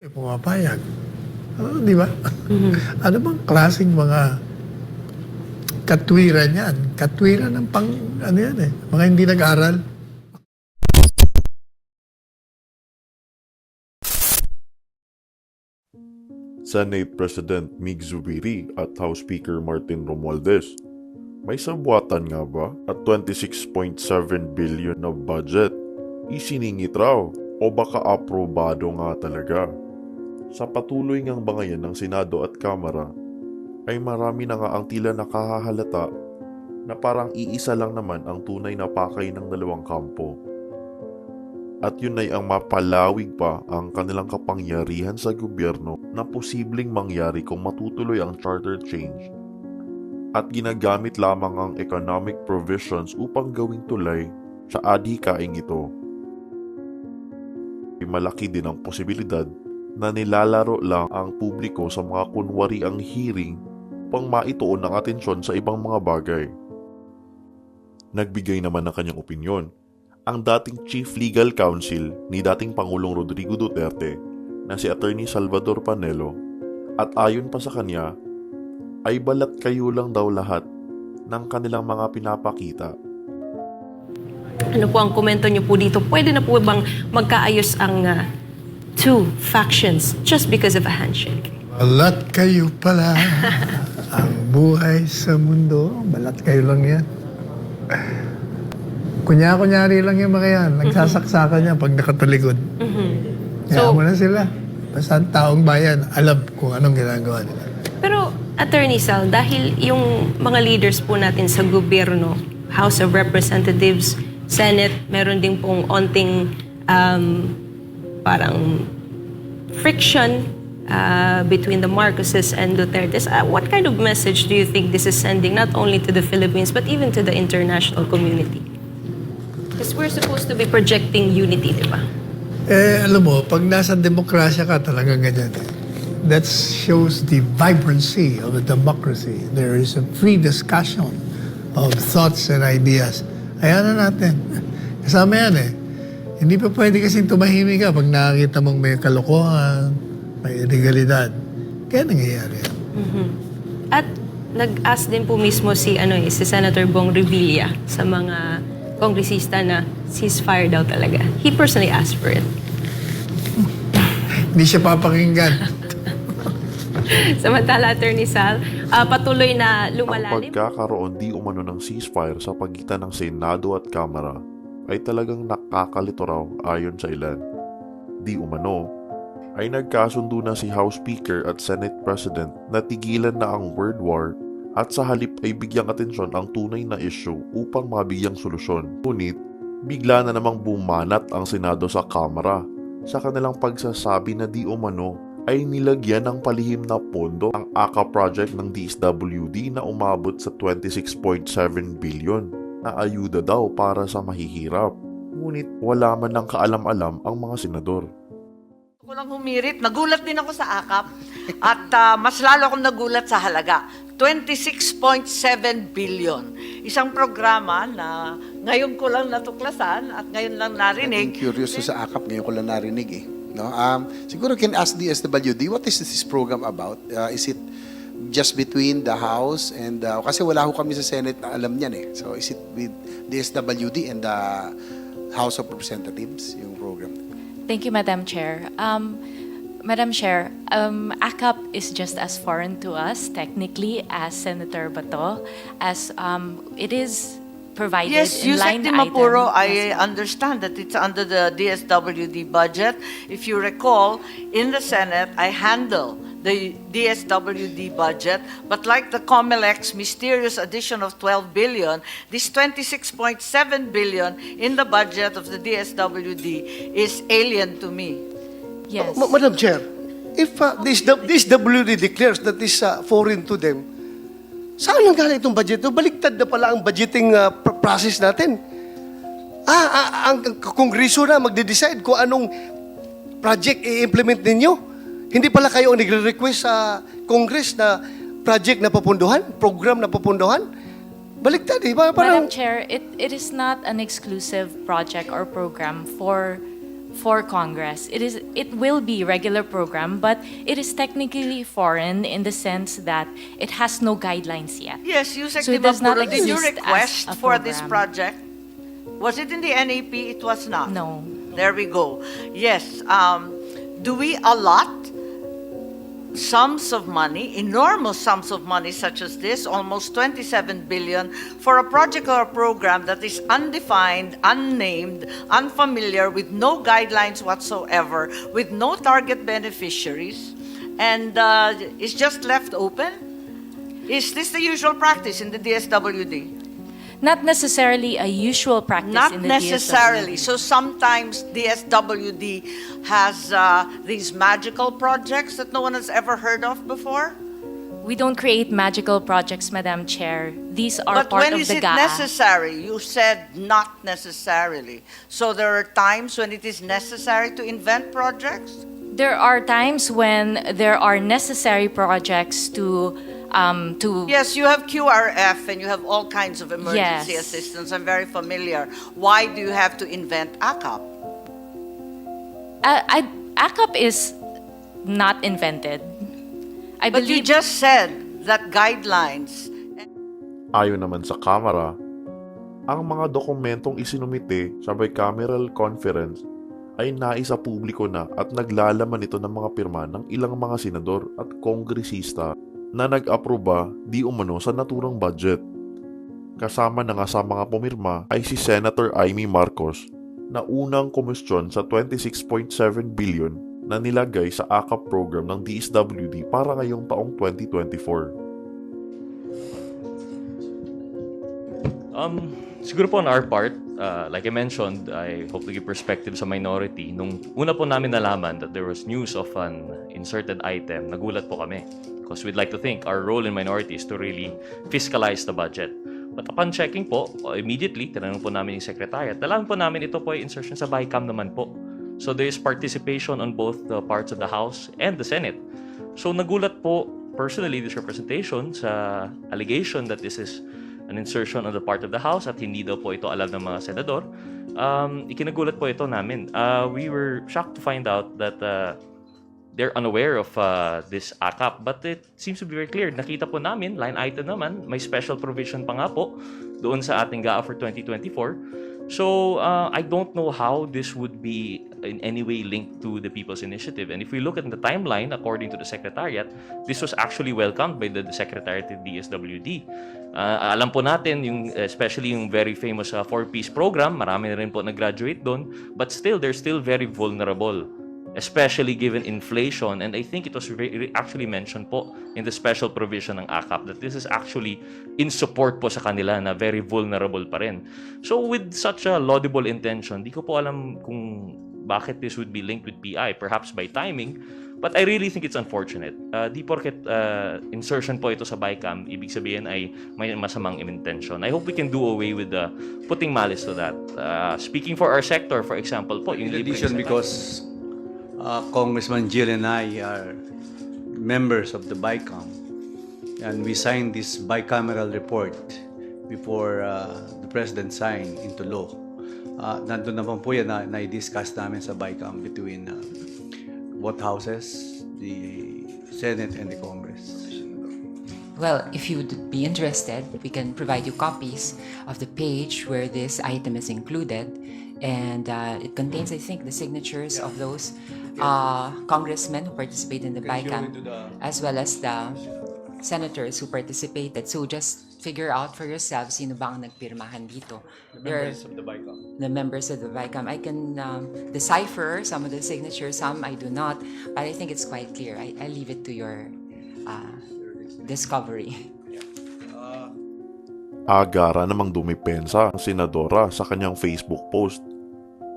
Pumapayag. Di ba? Ano bang klaseng mga katwiran yan? Katwiran ng ano yan eh. Mga hindi nag-aral. Senate President Mig Zubiri at House Speaker Martin Romualdez. May sabwatan nga ba at 26.7 billion na budget? Isiningit raw o baka aprobado nga talaga? Sa patuloy ngang bangayan ng Senado at Kamara, ay marami na nga ang tila nakahahalata na parang iisa lang naman ang tunay na pakay ng dalawang kampo. At yun ay ang mapalawig pa ang kanilang kapangyarihan sa gobyerno na posibleng mangyari kung matutuloy ang charter change at ginagamit lamang ang economic provisions upang gawing tulay sa adhikaing ito. Malaki din ang posibilidad na nilalaro lang ang publiko sa mga kunwariang hearing upang maituon ang atensyon sa ibang mga bagay. Nagbigay naman ng kanyang opinyon ang dating Chief Legal Counsel ni dating Pangulong Rodrigo Duterte na si Atty. Salvador Panelo at ayon pa sa kanya ay balat kayo lang daw lahat ng kanilang mga pinapakita. Ano po ang komento niyo po dito? Pwede na po bang magkaayos ang two factions just because of a handshake? Balat kayo pala. Ang buhay sa mundo, balat kayo lang yan. Kunyari lang yung mga yan. Nagsasaksakan yan pag nakatalikod. Kaya mo na sila. Basta ang taong bayan, alam kung anong ginagawa nila. Pero, Attorney Sal, dahil yung mga leaders po natin sa gobyerno, House of Representatives, Senate, meron din pong onting parang friction between the Marcoses and Dutertes. What kind of message do you think this is sending not only to the Philippines but even to the international community? Because we're supposed to be projecting unity, di ba? Alam mo, pag nasa demokrasya ka, talagang ganyan. That shows the vibrancy of a democracy. There is a free discussion of thoughts and ideas. Ayan na natin. Kasama yan eh. Hindi pa pwede kasing tumahimik ka pag nakakita mong may kalokohan, may illegalidad. Kaya nangyayari yan. At nag-ask din po mismo si Senator Bong Revilla sa mga kongresista na ceasefire daw talaga. He personally asked for it. Hindi siya papakinggan. Samantala, Attorney Sal, patuloy na Ang lumalalim. pagkakaroon di umano ng ceasefire sa pagitan ng Senado at Kamara ay talagang nakakalito raw ayon sa ilan. Di umano ay nagkasundo na si House Speaker at Senate President na tigilan na ang word war at sa halip ay bigyang atensyon ang tunay na issue upang mabigyang solusyon. Ngunit, bigla na namang bumanat ang Senado sa Kamara sa kanilang pagsasabi na di umano ay nilagyan ng palihim na pondo ang AKA project ng DSWD na umabot sa 26.7 billion na ayuda daw para sa mahihirap. Ngunit wala man ng kaalam-alam ang mga senador. Ako lang humirit. Nagulat din ako sa AKAP at mas lalo akong nagulat sa halaga. 26.7 billion. Isang programa na ngayon ko lang natuklasan at ngayon lang narinig. I'm curious sa AKAP, ngayon ko lang narinig eh. No? Siguro can ask DSWD, what is this program about? Is it just between the House and kasi wala ho kami sa Senate na alam niyan eh. So is it with DSWD and the House of Representatives yung program? Thank you, Madam Chair. Madam Chair, AKAP is just as foreign to us technically as Senator Bato, as it is provided Yes, in Yusek line Di Mapuro, item. I understand that it's under the DSWD budget. If you recall, in the Senate, I handle the DSWD budget, but like the COMELEC's mysterious addition of 12 billion, this 26.7 billion in the budget of the DSWD is alien to me. Yes. Madam Chair, if this WD declares that is foreign to them, saan nang galing itong budget? Baliktad na pala ang budgeting process natin. Ang Kongreso na magde-decide kung anong project i-implement ninyo. Hindi pala kayo ang nagre-request sa Congress na project na papunduhan, program na papunduhan. Baliktad eh. Madam Chair, it is not an exclusive project or program for for Congress. It will be regular program, but it is technically foreign in the sense that it has no guidelines yet. Yes, Yusek So it does not Did you exist as request a for this program. project? Was it in the NAP? It was not. No. There we go. Yes. Do we allot sums of money, enormous sums of money such as this, almost 27 billion, for a project or a program that is undefined, unnamed, unfamiliar, with no guidelines whatsoever, with no target beneficiaries, and is just left open? Is this the usual practice in the DSWD? Not necessarily a usual practice Not in the necessarily. DSWD. So sometimes DSWD has these magical projects that no one has ever heard of before. We don't create magical projects, Madam Chair. These are But part when of is the it GAA. necessary? You said not necessarily. So there are times when it is necessary to invent projects? There are times when there are necessary projects to Yes, you have QRF and you have all kinds of emergency Yes. assistance. I'm very familiar. Why do you have to invent ACAP? ACAP is not invented. I But you believe just said that guidelines. Ayon naman sa Kamara, ang mga dokumentong isinumite sa bicameral conference ay naisa publiko na at naglalaman ito ng mga pirma ng ilang mga senador at kongresista na nag-aproba di umano sa naturang budget. Kasama na nga sa mga pumirma ay si Senator Amy Marcos na unang komisyon sa 26.7 billion na nilagay sa AKAP program ng DSWD para ngayong taong 2024. Siguro po on our part, like I mentioned, I hope to give perspective sa minority. Nung una po namin nalaman that there was news of an inserted item, nagulat po kami. Because we'd like to think our role in minority is to really fiscalize the budget. But upon checking po, immediately, tinanong po namin yung secretariat. Nalaman po namin ito po ay insertion sa BICAM naman po. So there is participation on both the parts of the House and the Senate. So nagulat po personally this representation sa allegation that this is an insertion on the part of the House at hindi daw po ito alam ng mga senador. Ikinagulat po ito namin. We were shocked to find out that they're unaware of this AKAP, but it seems to be very clear. Nakita po namin, line item naman, may special provision pa nga po doon sa ating GAA for 2024. So, I don't know how this would be in any way linked to the People's Initiative. And if we look at the timeline, according to the Secretariat, this was actually welcomed by the Secretariat of DSWD. Alam po natin, especially yung very famous 4-piece program, marami na rin po nag-graduate doon, but still, they're still very vulnerable, especially given inflation. And I think it was actually mentioned po in the special provision ng AKAP that this is actually in support po sa kanila na very vulnerable pa rin. So with such a laudable intention, di ko po alam kung bakit this would be linked with PI, perhaps by timing, but I really think it's unfortunate. Di porket insertion po ito sa BICAM, ibig sabihin ay may masamang intention. I hope we can do away with putting malice to that. Speaking for our sector, for example po, In addition, because Congressman Jill and I are members of the BICAM, and we signed this bicameral report before the President signed into law. Nandun naman po yan na i-discuss namin sa BICAM between both houses, the Senate and the Congress. Well, if you would be interested, we can provide you copies of the page where this item is included. And it contains, I think, the signatures of those congressmen who participate in the BICAM, as well as the senators who participated. So just figure out for yourselves sino ba ang nagpirmahan dito. The members of the BICAM. The members of the BICAM. I can decipher some of the signatures, some I do not, but I think it's quite clear. I leave it to your discovery. Agara namang dumipensa ang senadora sa kanyang Facebook post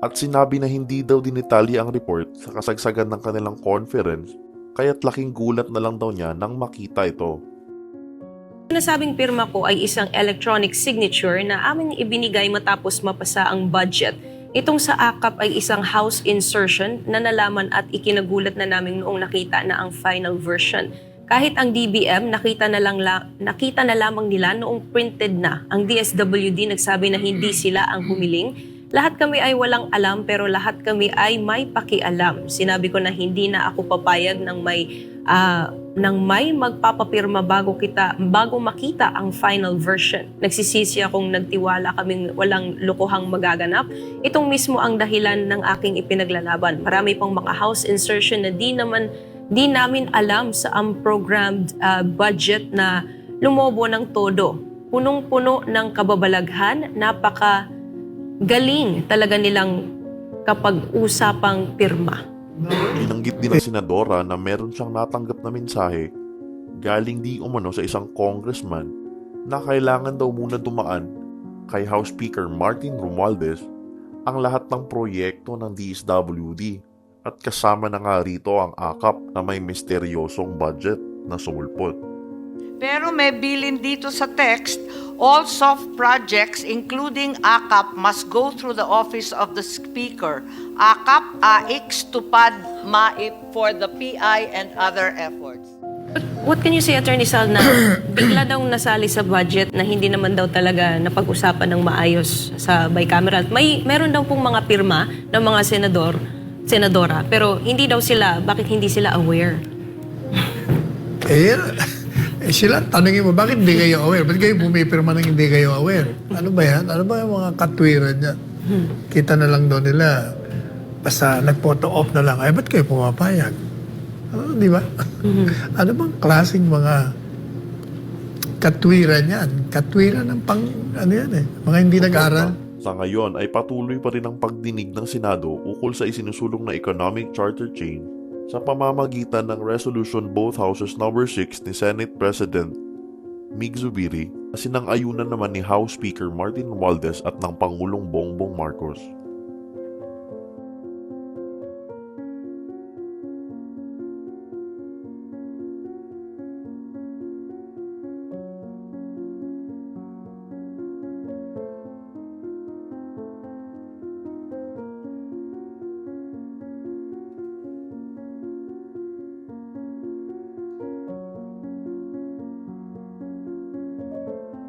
at sinabi na hindi daw dinitalye ang report sa kasagsagan ng kanilang conference kaya't laking gulat na lang daw niya nang makita ito. Nasabing pirma ko ay isang electronic signature na aming ibinigay matapos mapasa ang budget. Itong sa AKAP ay isang house insertion na nalaman at ikinagulat na namin noong nakita na ang final version. Kahit ang DBM, nakita na lamang nila noong printed na. Ang DSWD nagsabi na hindi sila ang humiling. lahat kami ay walang alam pero lahat kami ay may pakialam. Sinabi ko na hindi na ako papayag ng may magpapapirma bago makita ang final version. Nagsisisi akong nagtiwala kaming walang lokohang magaganap. Itong mismo ang dahilan ng aking ipinaglalaban. Marami pang mga house insertion na di namin alam sa unprogrammed budget na lumobo ng todo. Punong-puno ng kababalaghan, galing talaga nilang kapag usapang pirma. Binanggit din ng senadora na meron siyang natanggap na mensahe galing di umano sa isang congressman na kailangan daw muna dumaan kay House Speaker Martin Romualdez ang lahat ng proyekto ng DSWD at kasama na nga rito ang AKAP na may misteryosong budget na sumulpot. Pero may bilin dito sa text, all soft projects including AKAP must go through the office of the Speaker. AKAP, AIX, TUPAD, MAIP for the PI and other efforts. What can you say, Attorney Sal, na bigla daw nasali sa budget na hindi naman daw talaga napag-usapan ng maayos sa bicameral? Meron daw pong mga pirma ng mga senadora, pero bakit hindi sila aware? Sila, tanongin mo, bakit hindi kayo aware? Ba't kayo pumipirma nang hindi kayo aware? Ano ba yan? Ano ba yung mga katwiran niya? Kita na lang doon nila. Basta nag-photo off na lang. Ay, ba't kayo pumapayag? Di ba? Ano bang klaseng mga katwiran yan? Katwiran ng mga hindi nag-aral. Sa ngayon ay patuloy pa rin ang pagdinig ng Senado ukol sa isinusulong na economic charter change sa pamamagitan ng Resolution Both Houses No. 6 ni Senate President Mig Zubiri na sinang-ayunan naman ni House Speaker Martin Romualdez at ng Pangulong Bongbong Marcos.